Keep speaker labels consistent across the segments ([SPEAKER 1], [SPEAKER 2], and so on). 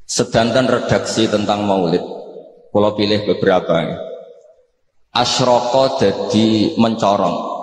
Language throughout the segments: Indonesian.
[SPEAKER 1] Sedanten redaksi tentang maulid, kalau pilih beberapa. Asyroko jadi mencorong.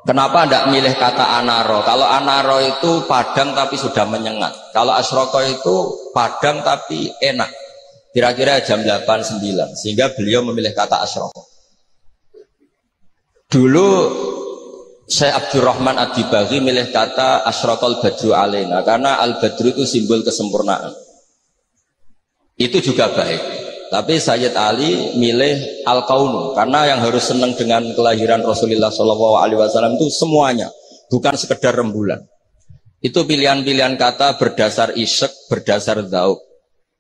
[SPEAKER 1] Kenapa tidak milih kata anaro? Kalau anaro itu padam tapi sudah menyengat. Kalau asyroko itu padam tapi enak. Kira-kira jam 8-9. Sehingga beliau memilih kata asyroko. Dulu Syekh Abdurrahman Ad-Dibaghi milih kata asyrokol badru alaina, karena al-badru itu simbol kesempurnaan. Itu juga baik. Tapi Sayyid Ali milih al-kaunu, karena yang harus senang dengan kelahiran Rasulullah SAW itu semuanya, bukan sekedar rembulan. Itu pilihan-pilihan kata berdasar isyq, berdasar dzauq.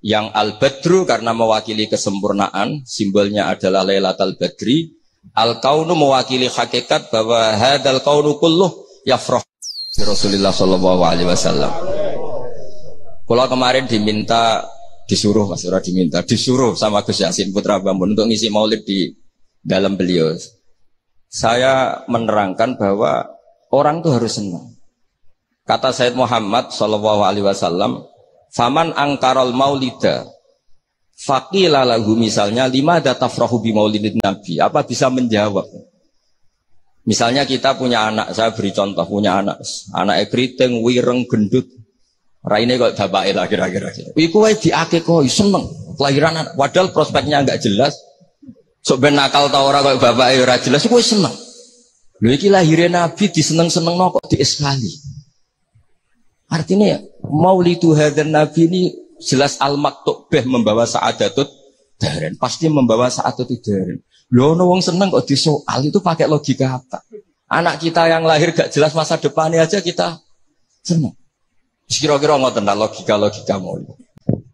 [SPEAKER 1] Yang al-badru karena mewakili kesempurnaan, simbolnya adalah Lailatul Badri. Al-kaunu mewakili hakikat bahwa hadal kaunu kulluh yafrah bi Rasulullah SAW. Kalau kemarin disuruh sama Gus Yasin Putra Bambun untuk ngisi maulid di dalam beliau. Saya menerangkan bahwa orang itu harus senang. Kata Sayyid Muhammad SAW, faman angkaral maulida faqila lahu, misalnya limada tafrahu bi maulidin nabi, apa bisa menjawab? Misalnya kita punya anak, saya beri contoh, punya anak keriting, wireng, gendut, raine kok bapake lah kira-kira. Iku wae diakekoi seneng kelahiran anak, padahal prospeknya enggak jelas. Sok ben nakal ta ora kok bapake ora jelas, iku seneng. Lho iki lahire nabi diseneng-senengno kok dieskali. Artinya maulidu hadzal nabi ini jelas al-maktubah membawa sa'adatut daren, pasti membawa sa'adatut daren. Lho ono wong seneng kok disoal, itu pakai logika apa? Anak kita yang lahir gak jelas masa depannya aja kita seneng. Kira-kira ngoten logika maulid.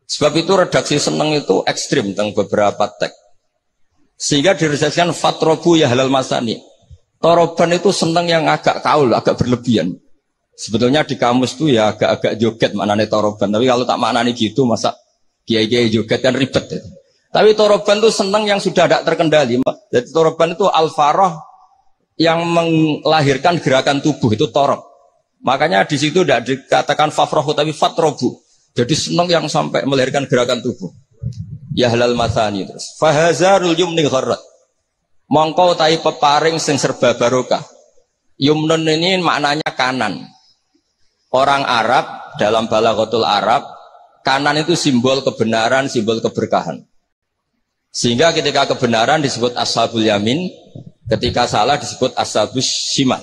[SPEAKER 1] Sebab itu redaksi seneng itu ekstrim tentang beberapa teks. Sehingga diredaksikan fatrobu ya halal masani. Toroban itu seneng yang agak kaul, agak berlebihan. Sebetulnya di kamus tuh ya agak-agak joget maknanya toroban. Tapi kalau tak maknanya gitu, masa kiai-kiai joget kan ribet ya. Tapi toroban itu seneng yang sudah tidak terkendali. Jadi toroban itu al-faroh yang melahirkan gerakan tubuh, itu torob. Makanya di situ tidak dikatakan fafrohu tapi fatrobu. Jadi seneng yang sampai melahirkan gerakan tubuh. Ya halal masani terus. Fahazarul yumni gharrat. Mongko tai peparing sing serba barokah. Yumnun ini maknanya kanan. Orang Arab dalam balaghatul Arab, kanan itu simbol kebenaran, simbol keberkahan. Sehingga ketika kebenaran disebut ashabul yamin, ketika salah disebut ashabus shimal.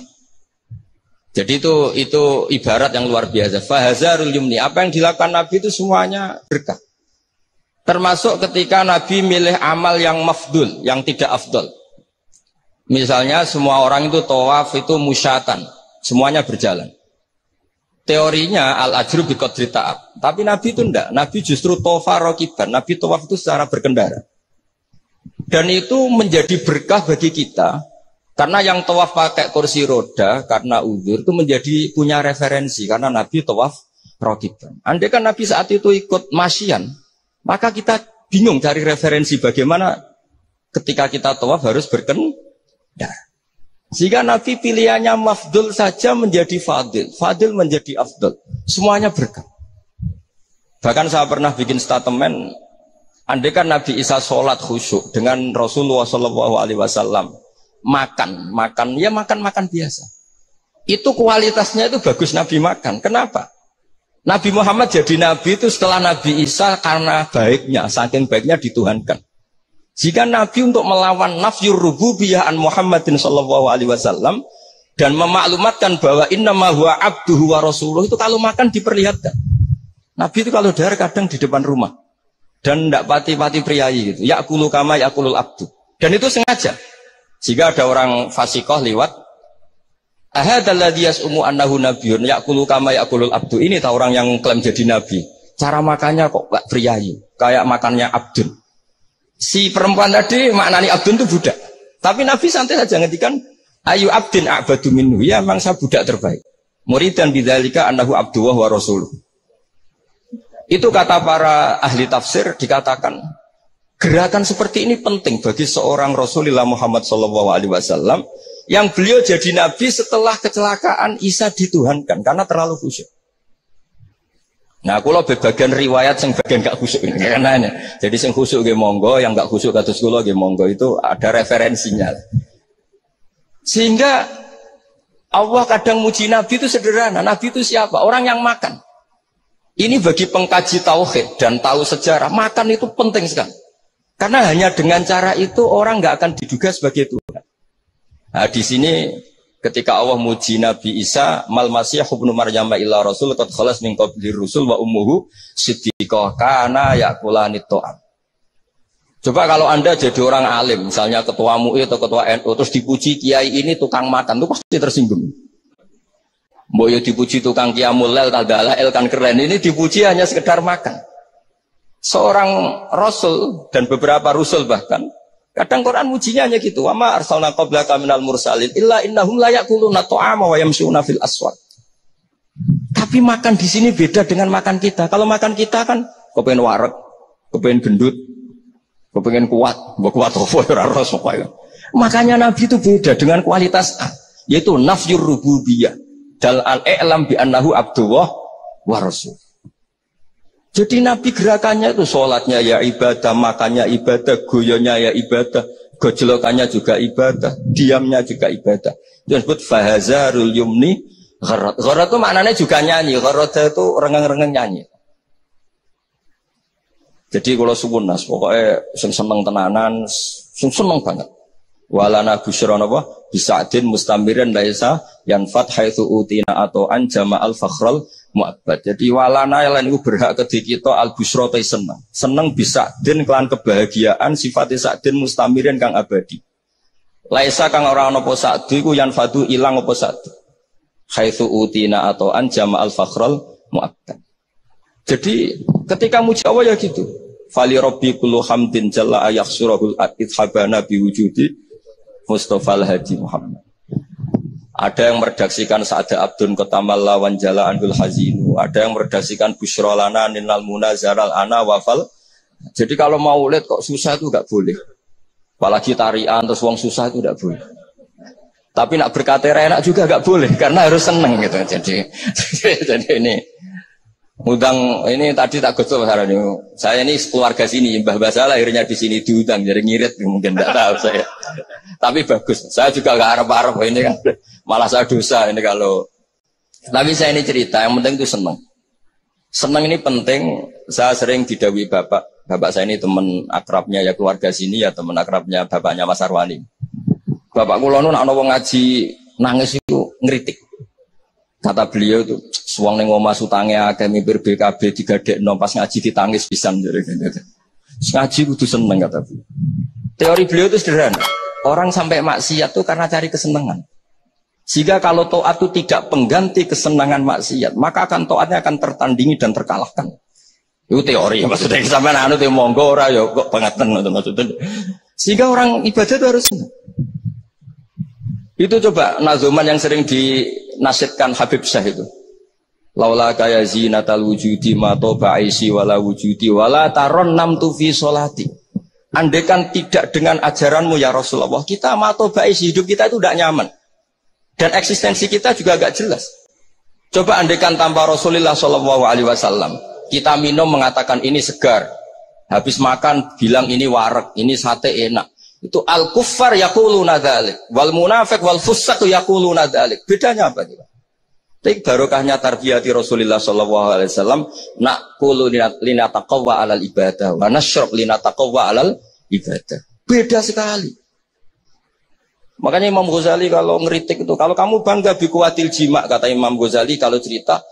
[SPEAKER 1] Jadi itu ibarat yang luar biasa. Fahazarul yumni, apa yang dilakukan Nabi itu semuanya berkah. Termasuk ketika Nabi milih amal yang mafdul, yang tidak afdol. Misalnya semua orang itu tawaf itu musyatan, semuanya berjalan. Teorinya al-ajru biqadri ta'ab. Tapi Nabi itu enggak. Nabi justru tofa rokiban. Nabi tawaf itu secara berkendara. Dan itu menjadi berkah bagi kita. Karena yang tawaf pakai kursi roda karena uzur itu menjadi punya referensi. Karena Nabi tawaf rokiban. Andai kan Nabi saat itu ikut masyian, maka kita bingung cari referensi bagaimana ketika kita tawaf harus berkendara. Sehingga Nabi pilihannya mafdul saja menjadi fadil, fadil menjadi afdul, semuanya berkah. Bahkan saya pernah bikin statement, andai kan Nabi Isa sholat khusyuk dengan Rasulullah SAW makan biasa, itu kualitasnya itu bagus Nabi makan. Kenapa? Nabi Muhammad jadi Nabi itu setelah Nabi Isa karena baiknya, saking baiknya dituhankan. Jika Nabi untuk melawan nafyur rububiyah an Muhammadin sallallahu alaihi wasallam dan memaklumatkan bahwa innama huwa abduhu wa rasuluh, itu kalau makan diperlihatkan. Nabi itu kalau dahar kadang di depan rumah dan tidak pati-pati priayi gitu. Ya'kulu kama ya'kulul abdu. Dan itu sengaja. Jika ada orang fasikoh lewat, ahadalladzi yas'umu annahu nabiyyun ya'kulu kama ya'kulul abdu. Ini tahu orang yang klaim jadi nabi. Cara makannya kok enggak priayi, kayak makannya abdun. Si perempuan tadi maknanya abdun itu budak. Tapi Nabi santai saja ngendikan ayu abdin a'badu minhu. Ya memang saya budak terbaik. Muridan bidzalika annahu abduhu wa rasuluh. Itu kata para ahli tafsir, dikatakan gerakan seperti ini penting bagi seorang Rasulullah Muhammad SAW yang beliau jadi Nabi setelah kecelakaan Isa dituhankan karena terlalu khusyuk. Nah, kula bagian riwayat sing bagian gak khusuk ini karena jadi sing khusuk nggih monggo, yang gak khusuk kados kula nggih monggo, itu ada referensinya. Sehingga Allah kadang muji Nabi itu sederhana. Nabi itu siapa? Orang yang makan. Ini bagi pengkaji tauhid dan tahu sejarah, makan itu penting sekali. Karena hanya dengan cara itu orang nggak akan diduga sebagai Tuhan. Nah, di sini ketika Allah muji Nabi Isa, mal masih ibnu Maryam illa rasul qad khalas min qabli rusul wa ummuhu siddiqah kana yakulani ta'am. Coba kalau Anda jadi orang alim, misalnya ketua MUI atau ketua NU, terus dipuji kiai ini tukang makan, itu pasti tersinggung. Mbok yo dipuji tukang qiyamul lail tadalail kan keren, ini dipuji hanya sekedar makan. Seorang rasul dan beberapa rasul bahkan kadang Quran mujinya hanya gitu. Wa ma arsalna qablaka minal mursalin illa innahum la yaquluna ta'ama wa yamshuna fil aswaq. Tapi makan di sini beda dengan makan kita. Kalau makan kita kan kepengen wareg, kepengen gendut, kepengen kuat, mbok kuat opo ora ros pokoke. Makanya Nabi itu beda dengan kualitas A, yaitu nafyur rububiyah. Dal al-i'lam bi annahu abdullah wa rasul. Jadi Nabi gerakannya itu sholatnya ya ibadah, makannya ibadah, goyonya ya ibadah, gojlokannya juga ibadah, diamnya juga ibadah. Itu disebut fahazarul yumni gharat. Gharat itu maknanya juga nyanyi, gharat itu rengeng-rengeng nyanyi. Jadi kalau suwun nas, pokoknya seneng tenanan, seneng banget. Walana busyra napa bisadin mustamirin laisa yanfat haitsu utina atau anjama al fakhral mu'abbad. Jadi walana lan iku berhak kedhi kita al busyra te seneng. Seneng bisadin kelan kebahagiaan sifate sadin mustamirin kang abadi. Laisa kang ora ana apa sadu iku yanfatu ilang apa sadu. Haitsu utina atau anjama al fakhral mu'abbad. Jadi ketika muji Allah ya gitu. Fali rabbi kullu hamdin jalla ayakhsurul ithabana biwujudi Mustafa al-Hadi Muhammad. Ada yang meredaksikan Sa'ada Abdun Kotamal Lawan Jala Andul Hazinu. Ada yang meredaksikan Bushra Lana Ninal Munazaral Ana Wafal. Jadi kalau mau lihat kok susah itu gak boleh. Apalagi tarian terus wong susah itu gak boleh. Tapi nak berkata enak juga gak boleh karena harus seneng gitu. Jadi ini udang ini tadi tak gosok hari ini. Saya ini keluarga sini, Mbah Basal akhirnya di sini diundang, jadi ngirit mungkin tidak tahu saya. Tapi bagus. Saya juga nggak harap-harap ini kan, malah saya dosa ini kalau. Tapi saya ini cerita, yang penting itu senang. Senang ini penting. Saya sering didhawuhi bapak saya ini teman akrabnya ya keluarga sini ya teman akrabnya bapaknya Mas Arwani. Bapak kula nu nek ana wong ngaji nangis itu ngritik. Kata beliau itu, suang neng omah sutangnya akeh mipir BKB digadekno pas ngaji ditangis pisan jare gitu. Ngaji kudu seneng kata beliau. Teori beliau itu sederhana. Orang sampai maksiat itu karena cari kesenangan. Sehingga kalau taat itu tidak pengganti kesenangan maksiat, maka akan taatnya akan tertandingi dan terkalahkan. Itu teori maksudnya sampai anu te monggo ora ya kok bangetan maksudnya. Sehingga orang ibadah itu harus senang. Itu coba nazuman yang sering dinasihkan Habib Syah itu. Laula kaya zinatal wujudi ma toba aisi wala wujudi wala taron namtu fi sholati. Andaikan tidak dengan ajaranmu ya Rasulullah, kita ma toba aisi, hidup kita itu tidak nyaman. Dan eksistensi kita juga agak jelas. Coba andaikan tanpa Rasulullah sallallahu alaihi wasallam, kita minum mengatakan ini segar. Habis makan bilang ini wareg, ini sate enak. Itu al-kuffar yaquluna dzalik wal munafiq wal fusaq yaquluna dzalik. Bedanya apa nih? Tapi barokahnya tarbiyati Rasulullah sallallahu alaihi wasallam naqulu linataqwa 'alal ibadah wa nasyrab linataqwa 'alal ibadah. Beda sekali. Makanya Imam Ghazali kalau ngeritik itu, kalau kamu bangga bi kuwatil jima, kata Imam Ghazali kalau cerita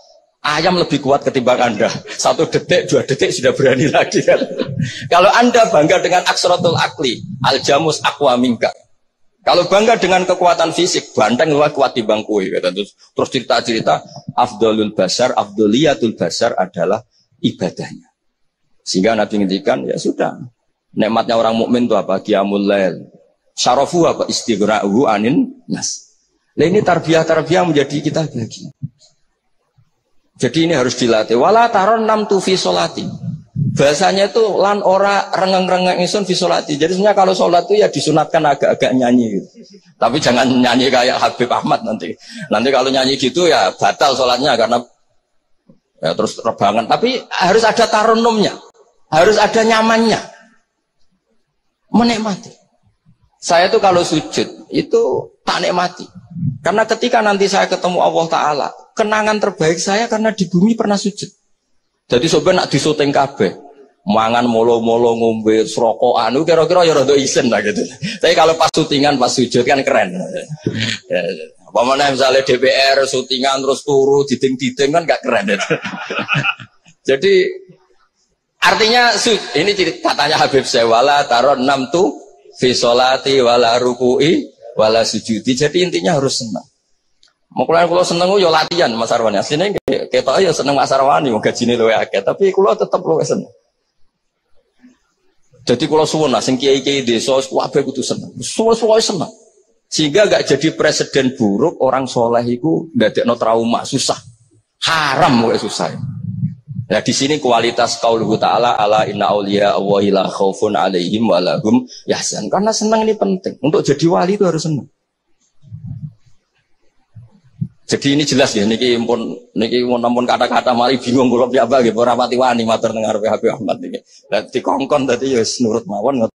[SPEAKER 1] ayam lebih kuat ketimbang Anda. 1 detik, 2 detik sudah berani lagi kan. Kalau Anda bangga dengan aksratul akli, al-jamus aqwa minka. Kalau bangga dengan kekuatan fisik, banteng lebih kuat timbang kowe kata. Terus cerita-cerita afdalul basar, afdaliyatul basar adalah ibadahnya. Sehingga Nabi ngendikan, ya sudah. Nikmatnya orang mukmin itu apa? Qiyamul lail. Syarafu apa? Istighra'uhu anin nas. Nah ini tarbiyah-tarbiyah menjadi kita bahagia. Jadi ini harus dilatih. Wala taron nam tu fi sholati. Bahasanya itu lan ora rengeng-rengeng isun fi sholati. Jadi sebenarnya kalau sholat itu ya disunatkan agak-agak nyanyi gitu. Tapi jangan nyanyi kayak Habib Ahmad nanti. Nanti kalau nyanyi gitu ya batal sholatnya karena Ya, terus rebangan, tapi harus ada tarunumnya, harus ada nyamannya, menikmati. Saya tuh kalau sujud itu tak nikmati, karena ketika nanti saya ketemu Allah Taala, kenangan terbaik saya karena di bumi pernah sujud. Jadi sebenarnya nak disuting kabeh, mangan molo-molo ngombe serokokan, kira-kira ya rada isen lah gitu. Tapi kalau pas syutingan, pas sujud kan keren. Pemana misalnya DPR syutingan terus turu diding-diding kan gak keren ya. Jadi artinya ini katanya Habib saya wala taron nam tu fi sholati wala ruku'i wala sujudi. Jadi intinya harus senang. Mau kalau seneng yo latihan Mas Arwani. Asline ketok ya seneng Mas Arwani gajine luwih akeh, tapi kula tetep luwih seneng. Jadi kalau suwun sing kiai-kiai desa kabeh kudu seneng. Suwe-suwe seneng. Sehingga gak jadi presiden buruk orang soleh itu ndadekno trauma susah, haram kok susah. Nah di sini kualitas qauluhu ta'ala ala inna auliya Allahi la khaufun alaihim wa lahum yahzan. Karena senang ini penting. Untuk jadi wali itu harus senang. Jadi ini jelas ya niki namun kata-kata mari bingung kula piye nggih ora pati wani matur teng ngarepe Habib Ahmad niki. Lah dikongkon tadi ya nurut mawon.